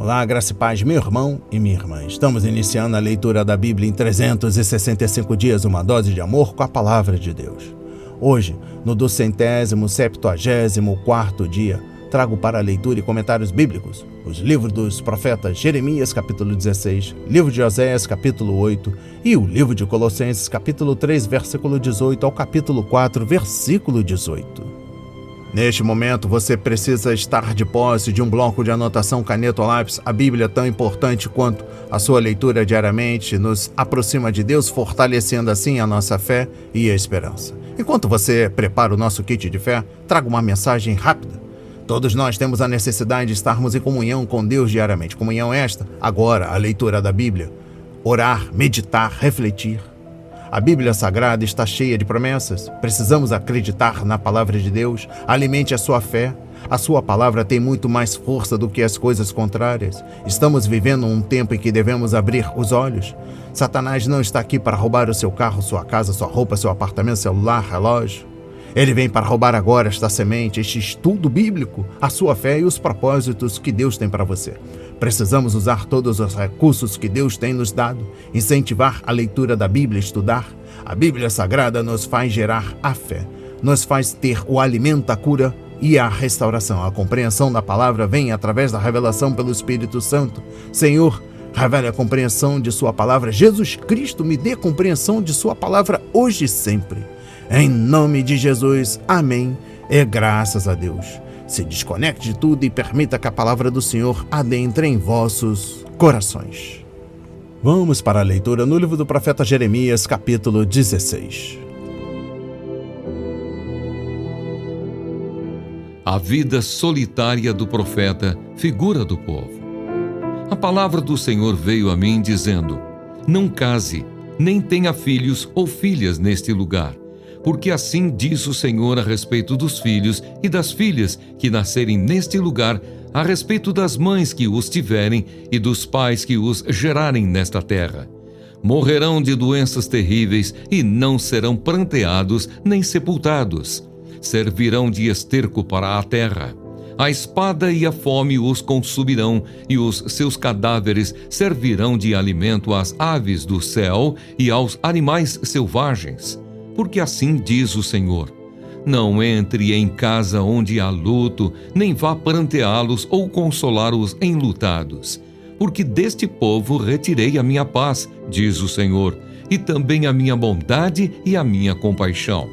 Olá, graça e paz, meu irmão e minha irmã. Estamos iniciando a leitura da Bíblia em 365 dias, uma dose de amor com a Palavra de Deus. Hoje, no 274º dia, trago para a leitura e comentários bíblicos os livros dos profetas Jeremias, capítulo 16, livro de Oséias, capítulo 8 e o livro de Colossenses, capítulo 3, versículo 18 ao capítulo 4, versículo 18. Neste momento, você precisa estar de posse de um bloco de anotação, caneta ou lápis. A Bíblia, tão importante quanto a sua leitura diariamente, nos aproxima de Deus, fortalecendo assim a nossa fé e a esperança. Enquanto você prepara o nosso kit de fé, trago uma mensagem rápida. Todos nós temos a necessidade de estarmos em comunhão com Deus diariamente. Comunhão esta, agora, a leitura da Bíblia. Orar, meditar, refletir. A Bíblia Sagrada está cheia de promessas. Precisamos acreditar na palavra de Deus. Alimente a sua fé. A sua palavra tem muito mais força do que as coisas contrárias. Estamos vivendo um tempo em que devemos abrir os olhos. Satanás não está aqui para roubar o seu carro, sua casa, sua roupa, seu apartamento, celular, relógio. Ele vem para roubar agora esta semente, este estudo bíblico, a sua fé e os propósitos que Deus tem para você. Precisamos usar todos os recursos que Deus tem nos dado, incentivar a leitura da Bíblia, estudar. A Bíblia Sagrada nos faz gerar a fé, nos faz ter o alimento, a cura e a restauração. A compreensão da palavra vem através da revelação pelo Espírito Santo. Senhor, revele a compreensão de sua palavra. Jesus Cristo, me dê compreensão de sua palavra hoje e sempre. Em nome de Jesus, amém, e graças a Deus. Se desconecte de tudo e permita que a palavra do Senhor adentre em vossos corações. Vamos para a leitura no livro do profeta Jeremias, capítulo 16. A vida solitária do profeta, figura do povo. A palavra do Senhor veio a mim dizendo: não case, nem tenha filhos ou filhas neste lugar. Porque assim diz o Senhor a respeito dos filhos e das filhas que nascerem neste lugar, a respeito das mães que os tiverem e dos pais que os gerarem nesta terra. Morrerão de doenças terríveis e não serão pranteados nem sepultados. Servirão de esterco para a terra. A espada e a fome os consumirão, e os seus cadáveres servirão de alimento às aves do céu e aos animais selvagens. Porque assim diz o Senhor: não entre em casa onde há luto, nem vá pranteá-los ou consolar os enlutados. Porque deste povo retirei a minha paz, diz o Senhor, e também a minha bondade e a minha compaixão.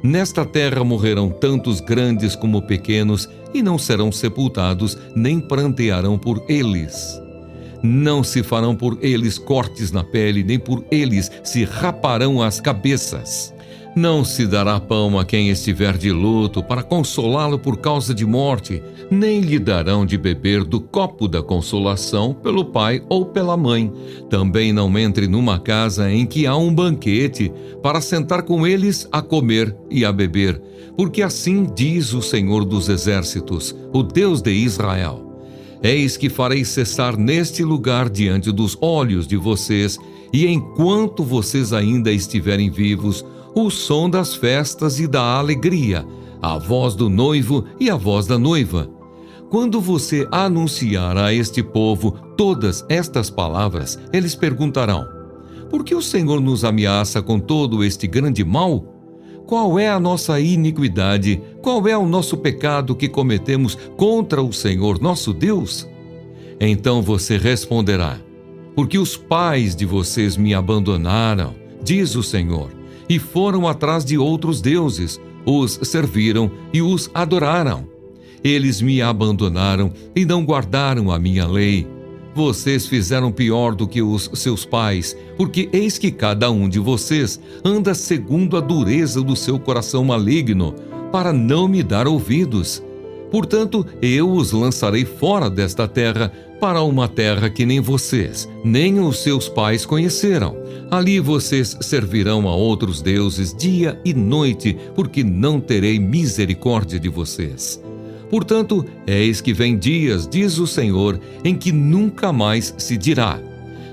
Nesta terra morrerão tantos grandes como pequenos, e não serão sepultados, nem prantearão por eles. Não se farão por eles cortes na pele, nem por eles se raparão as cabeças. Não se dará pão a quem estiver de luto para consolá-lo por causa de morte, nem lhe darão de beber do copo da consolação pelo pai ou pela mãe. Também não entre numa casa em que há um banquete para sentar com eles a comer e a beber, porque assim diz o Senhor dos Exércitos, o Deus de Israel: eis que farei cessar neste lugar diante dos olhos de vocês, e enquanto vocês ainda estiverem vivos, o som das festas e da alegria, a voz do noivo e a voz da noiva. Quando você anunciar a este povo todas estas palavras, eles perguntarão: por que o Senhor nos ameaça com todo este grande mal? Qual é a nossa iniquidade? Qual é o nosso pecado que cometemos contra o Senhor nosso Deus? Então você responderá: porque os pais de vocês me abandonaram, diz o Senhor, e foram atrás de outros deuses, os serviram e os adoraram. Eles me abandonaram e não guardaram a minha lei. Vocês fizeram pior do que os seus pais, porque eis que cada um de vocês anda segundo a dureza do seu coração maligno, para não me dar ouvidos. Portanto, eu os lançarei fora desta terra, para uma terra que nem vocês, nem os seus pais conheceram. Ali vocês servirão a outros deuses dia e noite, porque não terei misericórdia de vocês. Portanto, eis que vem dias, diz o Senhor, em que nunca mais se dirá: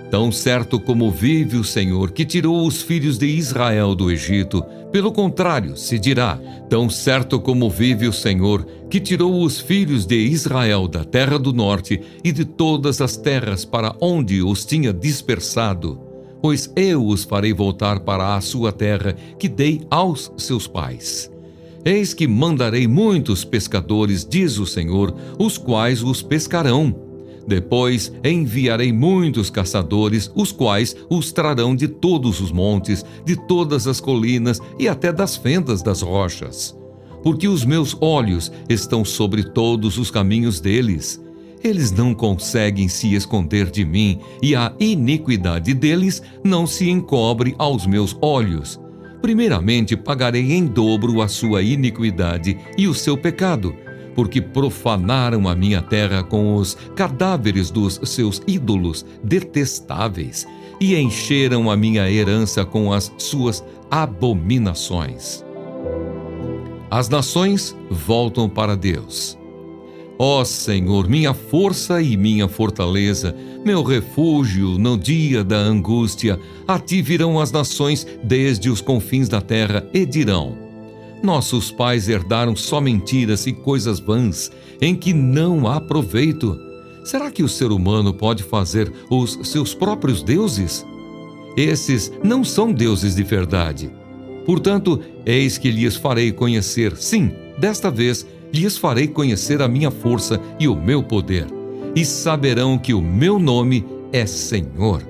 Tão certo como vive o Senhor, que tirou os filhos de Israel do Egito, pelo contrário, se dirá: tão certo como vive o Senhor, que tirou os filhos de Israel da terra do norte e de todas as terras para onde os tinha dispersado, pois eu os farei voltar para a sua terra, que dei aos seus pais. Eis que mandarei muitos pescadores, diz o Senhor, os quais os pescarão. Depois enviarei muitos caçadores, os quais os trarão de todos os montes, de todas as colinas e até das fendas das rochas. Porque os meus olhos estão sobre todos os caminhos deles. Eles não conseguem se esconder de mim, e a iniquidade deles não se encobre aos meus olhos. Primeiramente pagarei em dobro a sua iniquidade e o seu pecado, porque profanaram a minha terra com os cadáveres dos seus ídolos detestáveis e encheram a minha herança com as suas abominações. As nações voltam para Deus. Ó Senhor, minha força e minha fortaleza, meu refúgio no dia da angústia, a ti virão as nações desde os confins da terra e dirão: nossos pais herdaram só mentiras e coisas vãs, em que não há proveito. Será que o ser humano pode fazer os seus próprios deuses? Esses não são deuses de verdade. Portanto, eis que lhes farei conhecer, sim, desta vez, lhes farei conhecer a minha força e o meu poder, e saberão que o meu nome é Senhor.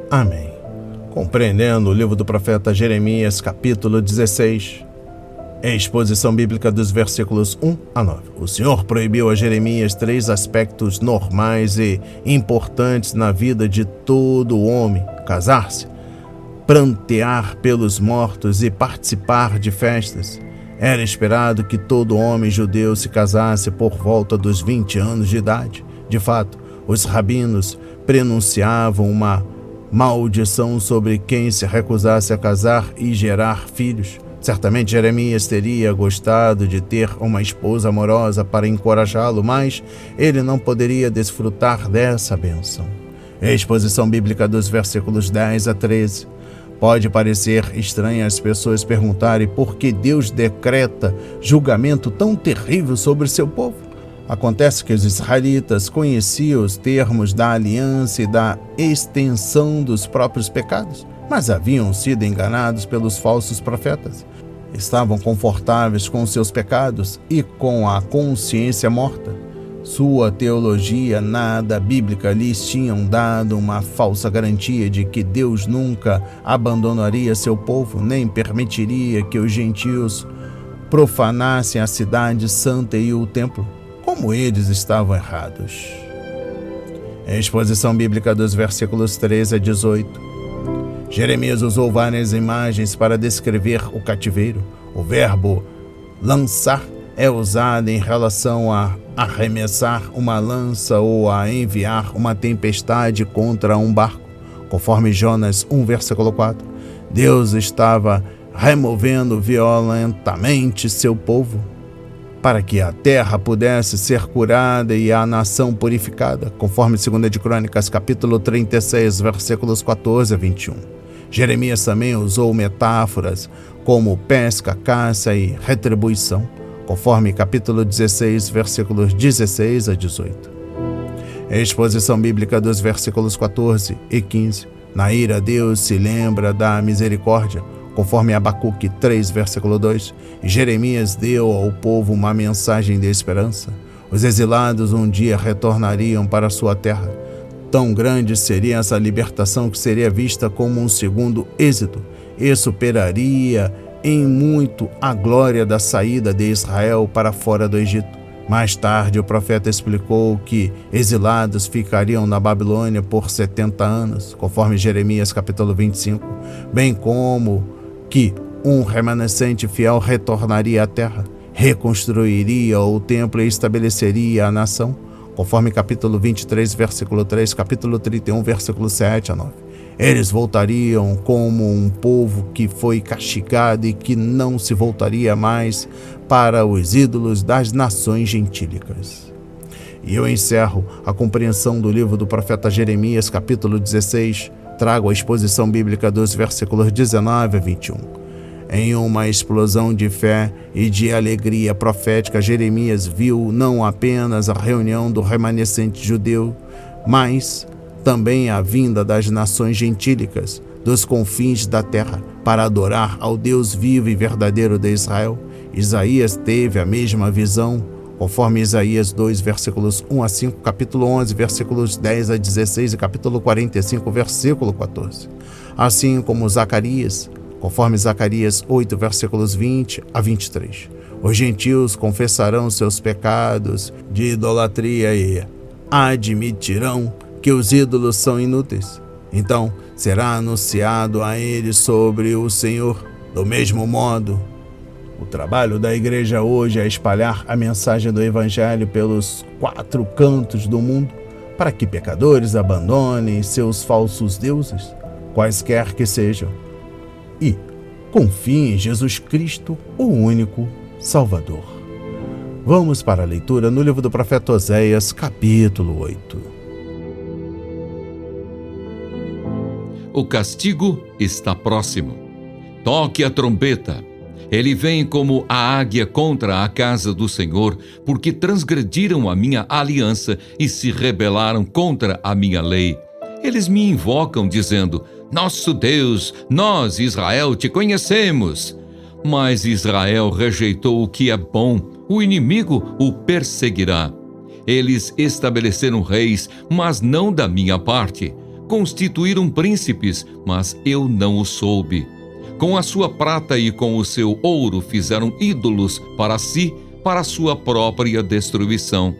Amém. Compreendendo o livro do profeta Jeremias, capítulo 16. Exposição bíblica dos versículos 1 a 9. O Senhor proibiu a Jeremias 3 aspectos normais e importantes na vida de todo homem: casar-se, prantear pelos mortos e participar de festas. Era esperado que todo homem judeu se casasse por volta dos 20 anos de idade. De fato, os rabinos prenunciavam uma maldição sobre quem se recusasse a casar e gerar filhos. Certamente Jeremias teria gostado de ter uma esposa amorosa para encorajá-lo, mas ele não poderia desfrutar dessa bênção. Exposição bíblica dos versículos 10 a 13. Pode parecer estranho às pessoas perguntarem por que Deus decreta julgamento tão terrível sobre seu povo. Acontece que os israelitas conheciam os termos da aliança e da extensão dos próprios pecados, mas haviam sido enganados pelos falsos profetas. Estavam confortáveis com seus pecados e com a consciência morta. Sua teologia nada bíblica lhes tinham dado uma falsa garantia de que Deus nunca abandonaria seu povo, nem permitiria que os gentios profanassem a cidade santa e o templo. Como eles estavam errados. Exposição bíblica dos versículos 13 a 18. Jeremias usou várias imagens para descrever o cativeiro. O verbo lançar é usado em relação a arremessar uma lança ou a enviar uma tempestade contra um barco. Conforme Jonas 1, versículo 4, Deus estava removendo violentamente seu povo para que a terra pudesse ser curada e a nação purificada, conforme 2 de Crônicas, capítulo 36, versículos 14 a 21. Jeremias também usou metáforas como pesca, caça e retribuição, conforme capítulo 16, versículos 16 a 18. Exposição bíblica dos versículos 14 e 15. Na ira, Deus se lembra da misericórdia, conforme Abacuque 3, versículo 2, Jeremias deu ao povo uma mensagem de esperança. Os exilados um dia retornariam para sua terra. Tão grande seria essa libertação que seria vista como um segundo êxodo e superaria em muito a glória da saída de Israel para fora do Egito. Mais tarde, o profeta explicou que exilados ficariam na Babilônia por 70 anos, conforme Jeremias capítulo 25, bem como que um remanescente fiel retornaria à terra, reconstruiria o templo e estabeleceria a nação, conforme capítulo 23, versículo 3, capítulo 31, versículo 7 a 9. Eles voltariam como um povo que foi castigado e que não se voltaria mais para os ídolos das nações gentílicas. E eu encerro a compreensão do livro do profeta Jeremias, capítulo 16, trago a exposição bíblica dos versículos 19 a 21. Em uma explosão de fé e de alegria profética, Jeremias viu não apenas a reunião do remanescente judeu, mas também a vinda das nações gentílicas, dos confins da terra, para adorar ao Deus vivo e verdadeiro de Israel. Isaías teve a mesma visão, conforme Isaías 2, versículos 1 a 5, capítulo 11, versículos 10 a 16 e capítulo 45, versículo 14. Assim como Zacarias, conforme Zacarias 8, versículos 20 a 23. Os gentios confessarão seus pecados de idolatria e admitirão que os ídolos são inúteis. Então será anunciado a eles sobre o Senhor. Do mesmo modo, o trabalho da igreja hoje é espalhar a mensagem do Evangelho pelos 4 cantos do mundo, para que pecadores abandonem seus falsos deuses, quaisquer que sejam, e confiem em Jesus Cristo, o único Salvador. Vamos para a leitura no livro do profeta Oséias, capítulo 8. O castigo está próximo. Toque a trombeta. Ele vem como a águia contra a casa do Senhor, porque transgrediram a minha aliança e se rebelaram contra a minha lei. Eles me invocam dizendo: Nosso Deus, nós, Israel, te conhecemos. Mas Israel rejeitou o que é bom, o inimigo o perseguirá. Eles estabeleceram reis, mas não da minha parte. Constituíram príncipes, mas eu não o soube. Com a sua prata e com o seu ouro fizeram ídolos para si, para sua própria destruição.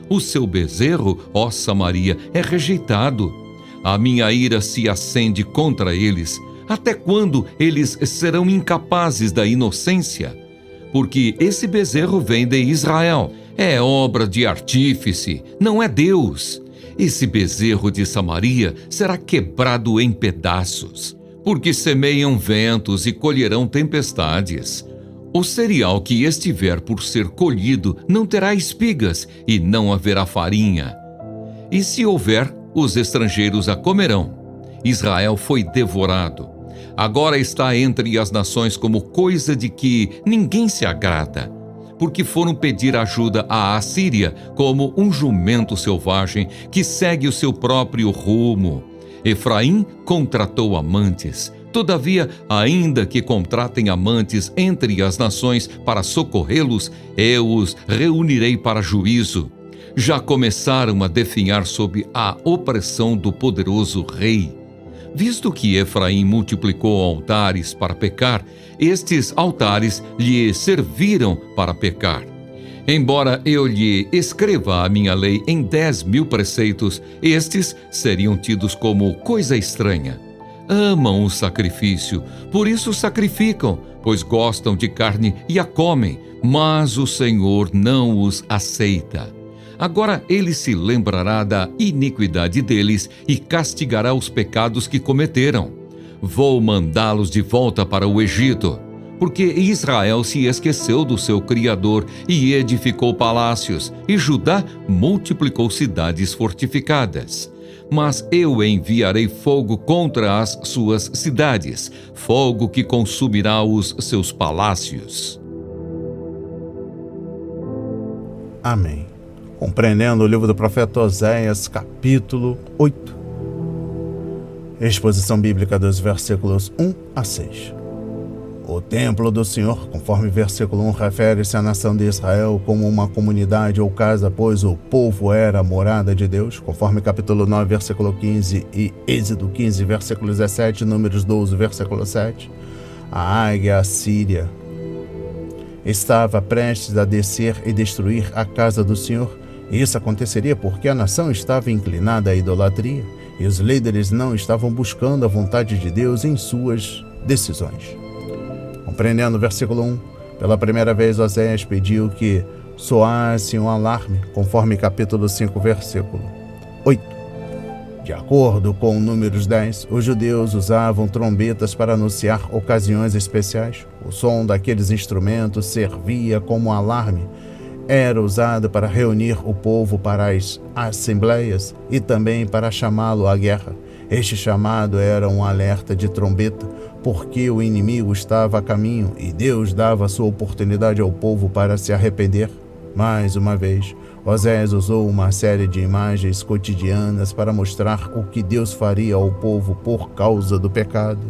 O seu bezerro, ó Samaria, é rejeitado. A minha ira se acende contra eles. Até quando eles serão incapazes da inocência? Porque esse bezerro vem de Israel. É obra de artífice, não é Deus. Esse bezerro de Samaria será quebrado em pedaços, porque semeiam ventos e colherão tempestades. O cereal que estiver por ser colhido não terá espigas e não haverá farinha. E se houver, os estrangeiros a comerão. Israel foi devorado. Agora está entre as nações como coisa de que ninguém se agrada, porque foram pedir ajuda à Assíria como um jumento selvagem que segue o seu próprio rumo. Efraim contratou amantes. Todavia, ainda que contratem amantes entre as nações para socorrê-los, eu os reunirei para juízo. Já começaram a definhar sob a opressão do poderoso rei. Visto que Efraim multiplicou altares para pecar, estes altares lhe serviram para pecar. Embora eu lhe escreva a minha lei em 10.000 preceitos, estes seriam tidos como coisa estranha. Amam o sacrifício, por isso sacrificam, pois gostam de carne e a comem, mas o Senhor não os aceita. Agora ele se lembrará da iniquidade deles e castigará os pecados que cometeram. Vou mandá-los de volta para o Egito, porque Israel se esqueceu do seu Criador e edificou palácios, e Judá multiplicou cidades fortificadas. Mas eu enviarei fogo contra as suas cidades, fogo que consumirá os seus palácios. Amém. Compreendendo o livro do profeta Oséias, capítulo 8. Exposição bíblica dos versículos 1 a 6. O templo do Senhor, conforme versículo 1, refere-se à nação de Israel como uma comunidade ou casa, pois o povo era a morada de Deus, conforme capítulo 9, versículo 15 e Êxodo 15, versículo 17, Números 12, versículo 7. A águia assíria estava prestes a descer e destruir a casa do Senhor. Isso aconteceria porque a nação estava inclinada à idolatria e os líderes não estavam buscando a vontade de Deus em suas decisões. Compreendendo o versículo 1, pela primeira vez Oséias pediu que soasse um alarme, conforme capítulo 5, versículo 8. De acordo com Números 10, os judeus usavam trombetas para anunciar ocasiões especiais. O som daqueles instrumentos servia como alarme era usado para reunir o povo para as assembleias e também para chamá-lo à guerra. Este chamado era um alerta de trombeta, porque o inimigo estava a caminho e Deus dava sua oportunidade ao povo para se arrepender. Mais uma vez, Oséias usou uma série de imagens cotidianas para mostrar o que Deus faria ao povo por causa do pecado.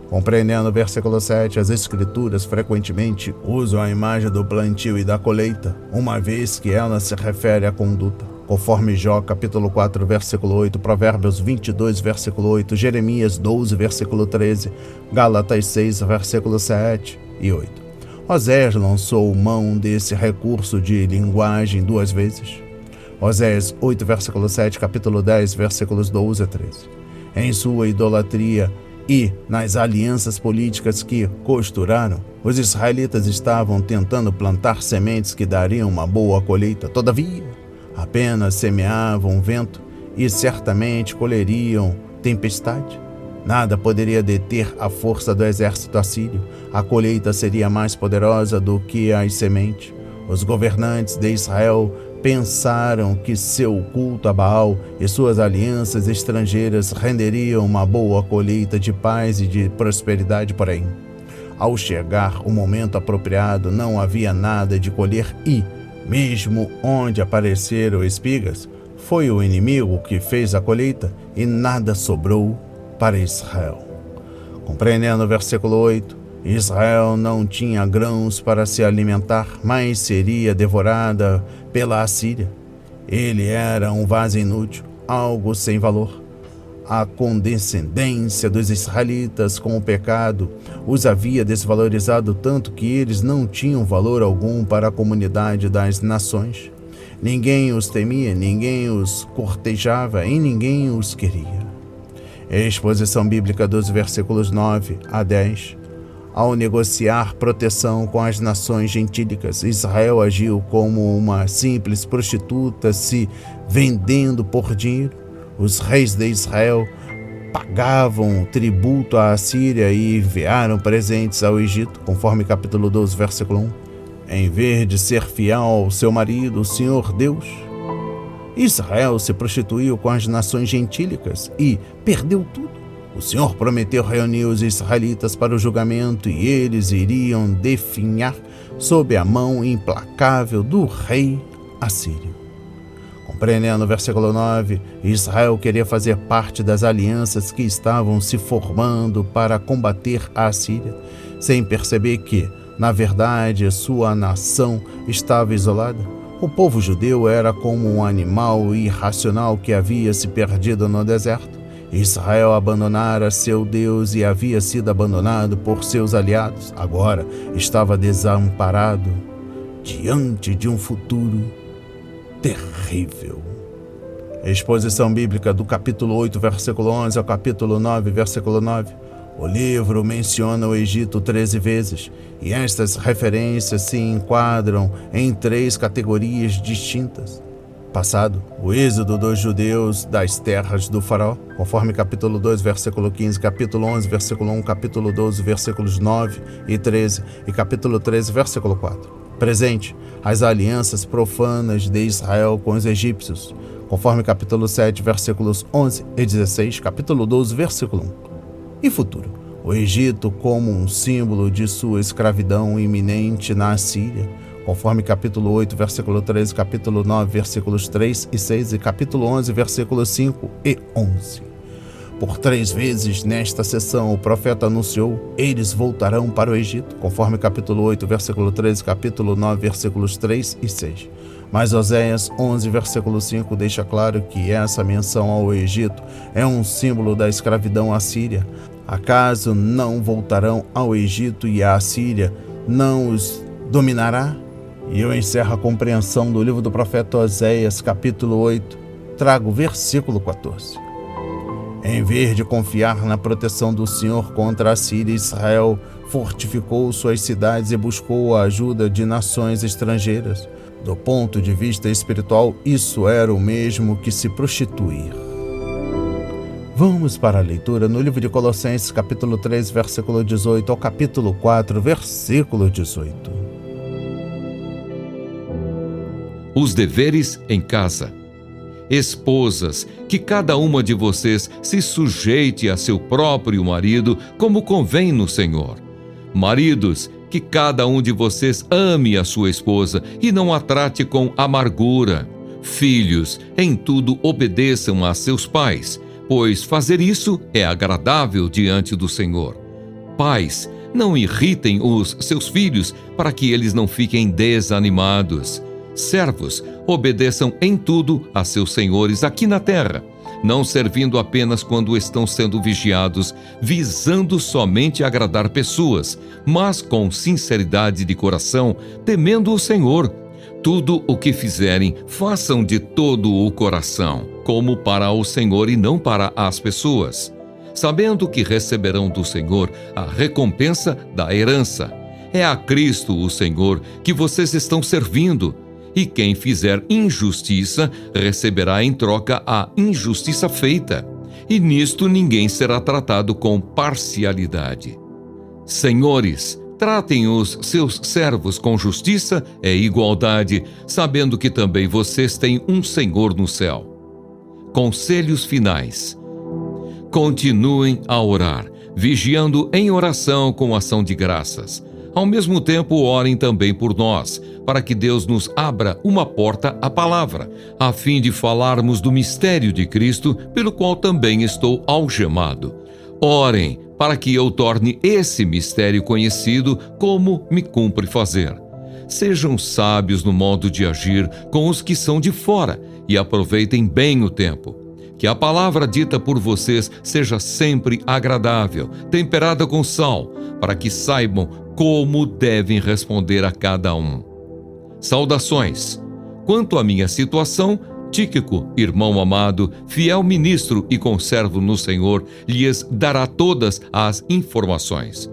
Compreendendo o versículo 7, as Escrituras frequentemente usam a imagem do plantio e da colheita, uma vez que ela se refere à conduta. Conforme Jó, capítulo 4, versículo 8, Provérbios 22, versículo 8, Jeremias 12, versículo 13, Gálatas 6, versículo 7 e 8. Oséias lançou mão desse recurso de linguagem 2 vezes. Oséias 8, versículo 7, capítulo 10, versículos 12 a 13. Em sua idolatria e nas alianças políticas que costuraram, os israelitas estavam tentando plantar sementes que dariam uma boa colheita. Todavia, apenas semeavam vento e certamente colheriam tempestade. Nada poderia deter a força do exército assírio. A colheita seria mais poderosa do que as sementes. Os governantes de Israel pensaram que seu culto a Baal e suas alianças estrangeiras renderiam uma boa colheita de paz e de prosperidade, porém, ao chegar o momento apropriado, não havia nada de colher e, mesmo onde apareceram espigas, foi o inimigo que fez a colheita e nada sobrou para Israel. Compreendendo o versículo 8, Israel não tinha grãos para se alimentar, mas seria devorada pela Assíria. Ele era um vaso inútil, algo sem valor. A condescendência dos israelitas com o pecado os havia desvalorizado tanto que eles não tinham valor algum para a comunidade das nações. Ninguém os temia, ninguém os cortejava e ninguém os queria. Exposição bíblica dos versículos 9 a 10. Ao negociar proteção com as nações gentílicas, Israel agiu como uma simples prostituta se vendendo por dinheiro. Os reis de Israel pagavam tributo à Assíria e enviaram presentes ao Egito, conforme capítulo 12, versículo 1. Em vez de ser fiel ao seu marido, o Senhor Deus, Israel se prostituiu com as nações gentílicas e perdeu tudo. O Senhor prometeu reunir os israelitas para o julgamento e eles iriam definhar sob a mão implacável do rei assírio. Compreendendo o versículo 9, Israel queria fazer parte das alianças que estavam se formando para combater a Assíria, sem perceber que, na verdade, sua nação estava isolada. O povo judeu era como um animal irracional que havia se perdido no deserto. Israel abandonara seu Deus e havia sido abandonado por seus aliados. Agora estava desamparado diante de um futuro terrível. Exposição bíblica do capítulo 8, versículo 11 ao capítulo 9, versículo 9. O livro menciona o Egito 13 vezes, e estas referências se enquadram em 3 categorias distintas. Passado, o êxodo dos judeus das terras do faraó, conforme capítulo 2, versículo 15, capítulo 11, versículo 1, capítulo 12, versículos 9 e 13 e capítulo 13, versículo 4. Presente, as alianças profanas de Israel com os egípcios, conforme capítulo 7, versículos 11 e 16, capítulo 12, versículo 1. E futuro, o Egito como um símbolo de sua escravidão iminente na Assíria, conforme capítulo 8, versículo 13, capítulo 9, versículos 3 e 6 e capítulo 11, versículos 5 e 11. Por 3 vezes nesta sessão o profeta anunciou: eles voltarão para o Egito, conforme capítulo 8, versículo 13, capítulo 9, versículos 3 e 6. Mas Oséias 11, versículo 5 deixa claro que essa menção ao Egito é um símbolo da escravidão assíria. Acaso não voltarão ao Egito e a Assíria não os dominará? E eu encerro a compreensão do livro do profeta Oséias, capítulo 8, trago o versículo 14. Em vez de confiar na proteção do Senhor contra a Síria, Israel fortificou suas cidades e buscou a ajuda de nações estrangeiras. Do ponto de vista espiritual, isso era o mesmo que se prostituir. Vamos para a leitura no livro de Colossenses, capítulo 3, versículo 18 ao capítulo 4, versículo 18. os deveres em casa. Esposas, que cada uma de vocês se sujeite a seu próprio marido, como convém no Senhor. Maridos, que cada um de vocês ame a sua esposa e não a trate com amargura. Filhos, em tudo obedeçam a seus pais, pois fazer isso é agradável diante do Senhor. Pais, não irritem os seus filhos para que eles não fiquem desanimados. Servos, obedeçam em tudo a seus senhores aqui na terra, não servindo apenas quando estão sendo vigiados, visando somente agradar pessoas, mas com sinceridade de coração, temendo o Senhor. Tudo o que fizerem, façam de todo o coração, como para o Senhor e não para as pessoas, sabendo que receberão do Senhor a recompensa da herança. É a Cristo, o Senhor, que vocês estão servindo. E quem fizer injustiça, receberá em troca a injustiça feita. E nisto ninguém será tratado com parcialidade. Senhores, tratem os seus servos com justiça e igualdade, sabendo que também vocês têm um Senhor no céu. Conselhos finais. Continuem a orar, vigiando em oração com ação de graças. Ao mesmo tempo, orem também por nós, para que Deus nos abra uma porta à palavra, a fim de falarmos do mistério de Cristo, pelo qual também estou algemado. Orem para que eu torne esse mistério conhecido, como me cumpre fazer. Sejam sábios no modo de agir com os que são de fora e aproveitem bem o tempo. Que a palavra dita por vocês seja sempre agradável, temperada com sal, para que saibam como devem responder a cada um. Saudações. Quanto à minha situação, Tíquico, irmão amado, fiel ministro e conservo no Senhor, lhes dará todas as informações.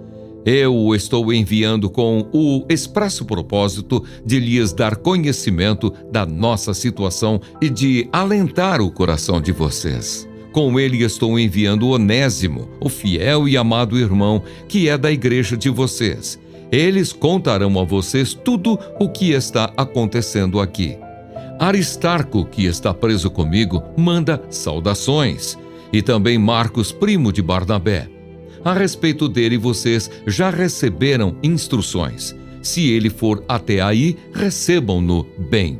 Eu o estou enviando com o expresso propósito de lhes dar conhecimento da nossa situação e de alentar o coração de vocês. Com ele estou enviando Onésimo, o fiel e amado irmão, que é da igreja de vocês. Eles contarão a vocês tudo o que está acontecendo aqui. Aristarco, que está preso comigo, manda saudações. E também Marcos, primo de Barnabé. A respeito dele, vocês já receberam instruções. Se ele for até aí, recebam-no bem.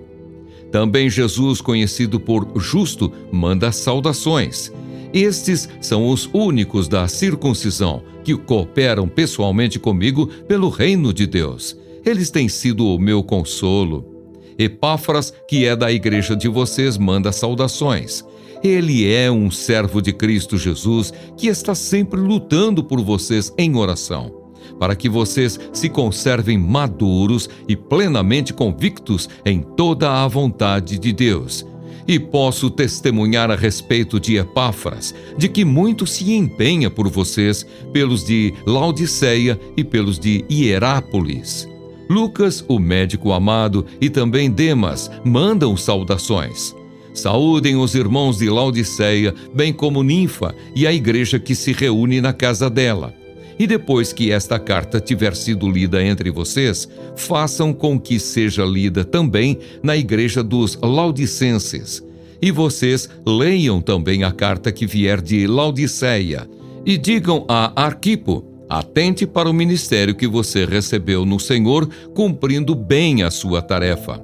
Também Jesus, conhecido por Justo, manda saudações. Estes são os únicos da circuncisão que cooperam pessoalmente comigo pelo reino de Deus. Eles têm sido o meu consolo. Epáfras, que é da igreja de vocês, manda saudações. Ele é um servo de Cristo Jesus que está sempre lutando por vocês em oração, para que vocês se conservem maduros e plenamente convictos em toda a vontade de Deus. E posso testemunhar a respeito de Epáfras, de que muito se empenha por vocês, pelos de Laodiceia e pelos de Hierápolis. Lucas, o médico amado, e também Demas mandam saudações. Saúdem os irmãos de Laodiceia, bem como Ninfa e a igreja que se reúne na casa dela. E depois que esta carta tiver sido lida entre vocês, façam com que seja lida também na igreja dos Laodicenses. E vocês leiam também a carta que vier de Laodiceia. E digam a Arquipo: atente para o ministério que você recebeu no Senhor, cumprindo bem a sua tarefa.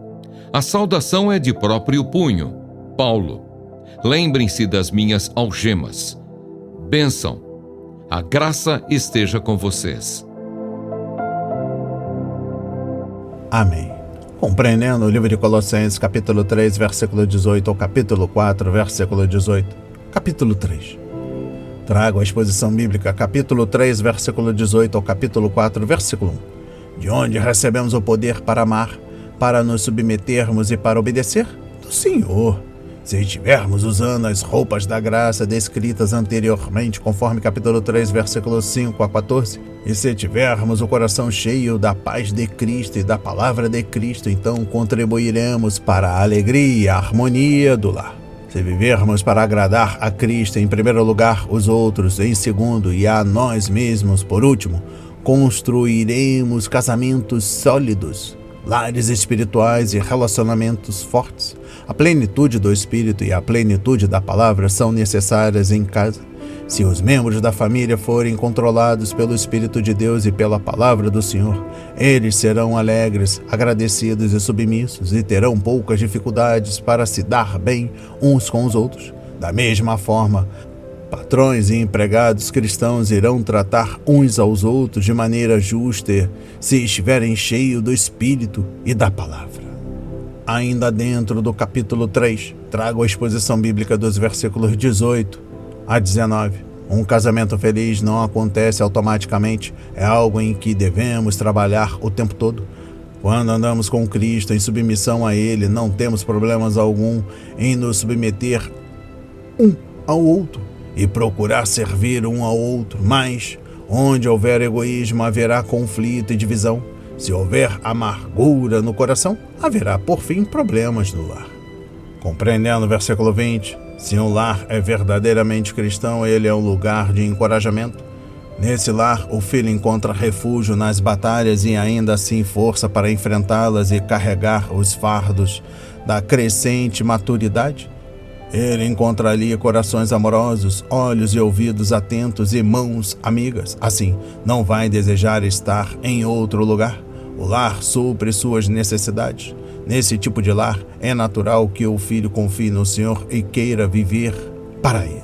A saudação é de próprio punho. Paulo. Lembrem-se das minhas algemas. Bênção. A graça esteja com vocês. Amém. Compreendendo o livro de Colossenses, capítulo 3, versículo 18 ao capítulo 4, versículo 18. Capítulo 3. Trago a exposição bíblica, capítulo 3, versículo 18 ao capítulo 4, versículo 1. De onde recebemos o poder para amar, para nos submetermos e para obedecer? Do Senhor. Se estivermos usando as roupas da graça descritas anteriormente, conforme capítulo 3, versículos 5 a 14, e se tivermos o coração cheio da paz de Cristo e da palavra de Cristo, então contribuiremos para a alegria e a harmonia do lar. Se vivermos para agradar a Cristo, em primeiro lugar, os outros, em segundo, e a nós mesmos, por último, construiremos casamentos sólidos, lares espirituais e relacionamentos fortes. A plenitude do Espírito e a plenitude da palavra são necessárias em casa. Se os membros da família forem controlados pelo Espírito de Deus e pela palavra do Senhor, eles serão alegres, agradecidos e submissos e terão poucas dificuldades para se dar bem uns com os outros. Da mesma forma, patrões e empregados cristãos irão tratar uns aos outros de maneira justa se estiverem cheios do Espírito e da palavra. Ainda dentro do capítulo 3, trago a exposição bíblica dos versículos 18 a 19. Um casamento feliz não acontece automaticamente, é algo em que devemos trabalhar o tempo todo. Quando andamos com Cristo em submissão a Ele, não temos problemas algum em nos submeter um ao outro e procurar servir um ao outro, mas onde houver egoísmo haverá conflito e divisão. Se houver amargura no coração, haverá por fim problemas no lar. Compreendendo o versículo 20, se um lar é verdadeiramente cristão, ele é um lugar de encorajamento. Nesse lar, o filho encontra refúgio nas batalhas e ainda assim força para enfrentá-las e carregar os fardos da crescente maturidade. Ele encontra ali corações amorosos, olhos e ouvidos atentos e mãos amigas. Assim, não vai desejar estar em outro lugar. O lar supre suas necessidades. Nesse tipo de lar, é natural que o filho confie no Senhor e queira viver para Ele.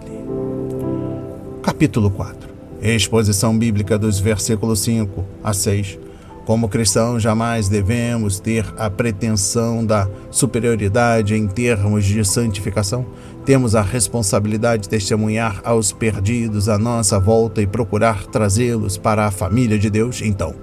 Capítulo 4. Exposição bíblica dos versículos 5 a 6. Como cristãos, jamais devemos ter a pretensão da superioridade em termos de santificação. Temos a responsabilidade de testemunhar aos perdidos à nossa volta e procurar trazê-los para a família de Deus. Então,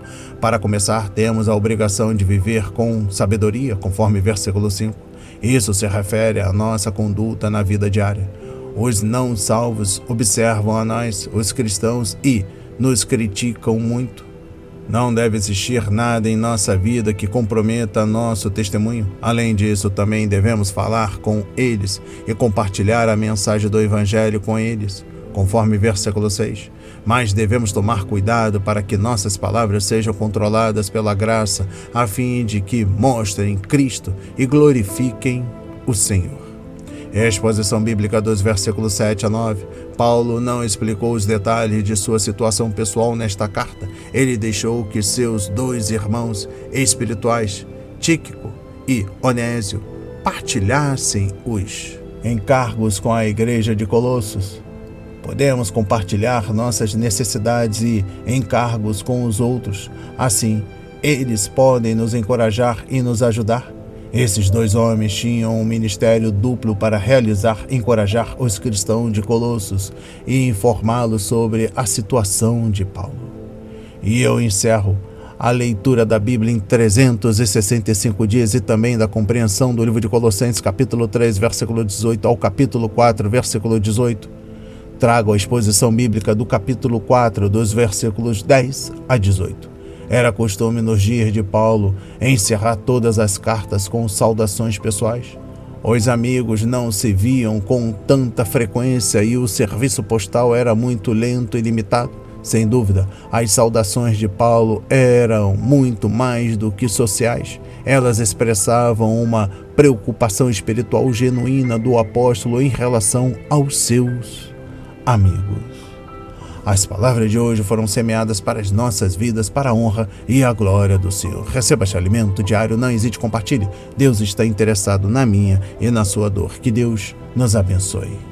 para começar, temos a obrigação de viver com sabedoria, conforme versículo 5. Isso se refere à nossa conduta na vida diária. Os não salvos observam a nós, os cristãos, e nos criticam muito. Não deve existir nada em nossa vida que comprometa nosso testemunho. Além disso, também devemos falar com eles e compartilhar a mensagem do Evangelho com eles, conforme versículo 6. Mas devemos tomar cuidado para que nossas palavras sejam controladas pela graça, a fim de que mostrem Cristo e glorifiquem o Senhor. Exposição bíblica dos versículos 7 a 9. Paulo não explicou os detalhes de sua situação pessoal nesta carta. Ele deixou que seus dois irmãos espirituais, Tíquico e Onésio, partilhassem os encargos com a igreja de Colossos. Podemos compartilhar nossas necessidades e encargos com os outros. Assim, eles podem nos encorajar e nos ajudar. Esses dois homens tinham um ministério duplo para encorajar os cristãos de Colossos e informá-los sobre a situação de Paulo. E eu encerro a leitura da Bíblia em 365 dias e também da compreensão do livro de Colossenses, capítulo 3, versículo 18 ao capítulo 4, versículo 18. Trago a exposição bíblica do capítulo 4, dos versículos 10 a 18. Era costume nos dias de Paulo encerrar todas as cartas com saudações pessoais. Os amigos não se viam com tanta frequência e o serviço postal era muito lento e limitado. Sem dúvida, as saudações de Paulo eram muito mais do que sociais. Elas expressavam uma preocupação espiritual genuína do apóstolo em relação aos seus amigos. As palavras de hoje foram semeadas para as nossas vidas, para a honra e a glória do Senhor. Receba este alimento diário, não hesite, compartilhe. Deus está interessado na minha e na sua dor. Que Deus nos abençoe.